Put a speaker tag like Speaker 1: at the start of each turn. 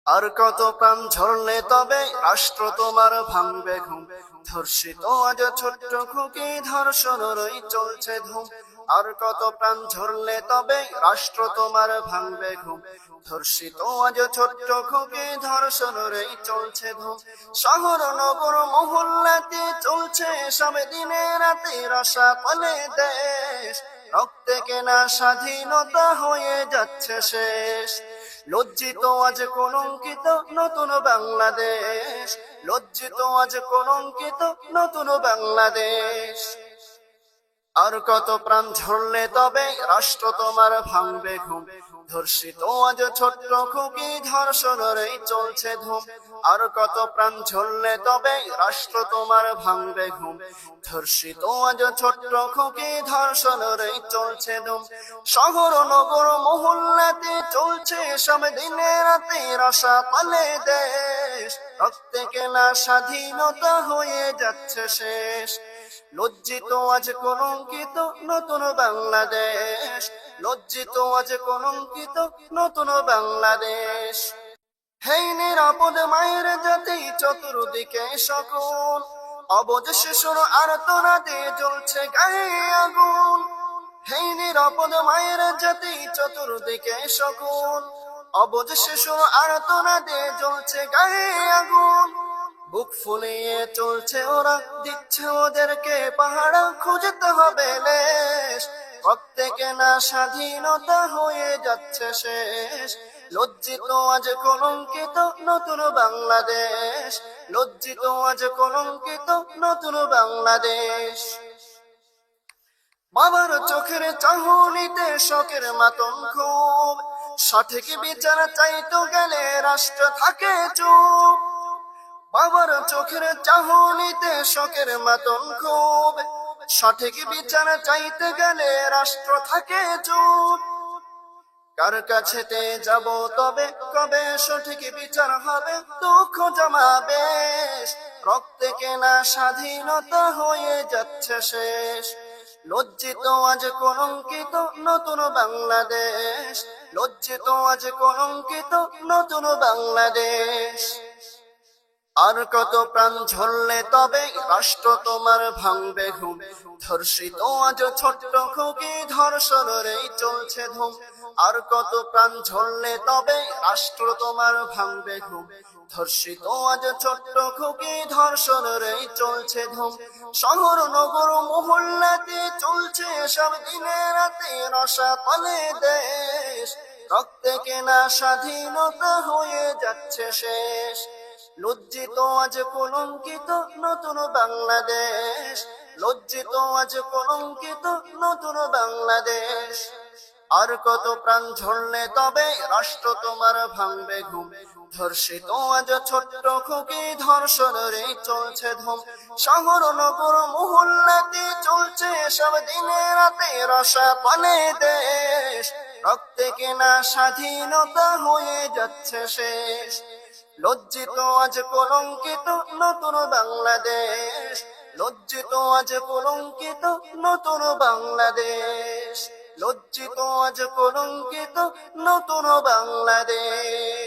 Speaker 1: আর কত প্রাণ ঝরলে তবে রাষ্ট্র তোমার ভাঙবে ঘুম। ধর্ষিত আজ ছোট্ট খুকি ধর্ষণেরই চলছে ধুম। আর কত প্রাণ ঝরলে তবে রাষ্ট্র তোমার ভাঙবে ঘুম। ধর্ষিত আজ ছোট্ট খুকি ধর্ষণেরই চলছে ধুম। শহর নগর মহল্লাতে চলছে সব দিনে রাতে রসা পালে দেশ। রক্তে কেনা স্বাধীনতা হয়ে যাচ্ছে শেষ। লজ্জিত আজ কলঙ্কিত নতুন বাংলাদেশ। লজ্জিত আজ কলঙ্কিত নতুন বাংলাদেশ। আর কত প্রাণ ঝরলে তবে রাষ্ট্র তোমার ভাঙবে ঘুম। ধর্ষিত আজ ছোট্ট খুকি ধর্ষণেরই চলছে ধুম। আর কত প্রাণ ঝরলে তবে রাষ্ট্র তোমার ভাঙবে ঘুম। ধর্ষিত আজ ছোট্ট খুকি ধর্ষণেরই চলছে ধুম। শহর নগর মহল্লাতে চলছে সব দিনে রাতে রসা পালে দেশ। রক্তে কেনা স্বাধীনতা হয়ে যাচ্ছে শেষ। লজ্জিত আজ কলঙ্কিত নতুন বাংলাদেশ। লজ্জিত আজ কলঙ্কিত নতুন বাংলাদেশ। হেই নিরাপদ মায়ের জাতি চতুর্দিকে সকল। অবুঝ শিশুর আর্তনাদে জ্বলছে গায়ে আগুন। হেই নিরাপদ মায়ের জাতি চতুর্দিকে সকল। অবুঝ শিশুর আর্তনাদে জ্বলছে গায়ে আগুন। বুক ফুলিয়ে চলছে ওরা, দিচ্ছে ওদেরকে পাহারা, খুঁজতে হবে লেশ। রক্তে কেনা স্বাধীনতা হয়ে যাচ্ছে শেষ। লজ্জিত আজ কলঙ্কিত নতুন বাংলাদেশ। লজ্জিত আজ কলঙ্কিত নতুন বাংলাদেশ। বাবার চোখের চাহনিতে শোকের মাতম খুব। সঠিক বিচার চাইতো গেলে রাষ্ট্র থাকে চুপ। বাবার চোখের চাহনিতে শোকের মাতম খুব। সঠিক বিচার চাইতে গেলে রাষ্ট্র থাকে চুপ। কার কাছেতে যাব তবে, কবে সঠিক বিচার হবে? দুঃখ জমাবে। রক্তে কেনা স্বাধীনতা হয়ে যাচ্ছে শেষ। লজ্জিত আজ কলঙ্কিত নতুন বাংলাদেশ। লজ্জিত আজ কলঙ্কিত নতুন বাংলাদেশ। আর কত প্রাণ ঝরলে তবে রাষ্ট্র তোমার ভাঙবে ঘুম। ধর্ষিত আজ ছোট্ট খুকি ধর্ষণেরই চলছে ধুম। আর কত প্রাণ ঝরলে তবে রাষ্ট্র তোমার ভাঙবে ঘুম। ধর্ষিত আজ ছোট্ট খুকি ধর্ষণেরই চলছে ধুম। শহর নগর মহল্লাতে চলছে সব দিনে রাতে রসা পালে দেশ। রক্তে কেনা স্বাধীনতা হয়ে যাচ্ছে শেষ। লজ্জিত আজ কলঙ্কিত নতুন বাংলাদেশ। লজ্জিত আজ কলঙ্কিত নতুন বাংলাদেশ। আর কত প্রাণ ঝরলে তবে রাষ্ট্র তোমার ভাঙবে ঘুম। ধর্ষিত আজ ছোট্ট খুকি ধর্ষণেরই চলছে ধুম। শহর নগর মহল্লাতে চলছে সব দিনে রাতে রসা পালে দেশ। রক্তে কেনা স্বাধীনতা হয়ে যাচ্ছে শেষ। লজ্জিত আজ কলঙ্কিত নতুন বাংলাদেশ। লজ্জিত আজ কলঙ্কিত নতুন বাংলাদেশ। লজ্জিত আজ কলঙ্কিত নতুন বাংলাদেশ।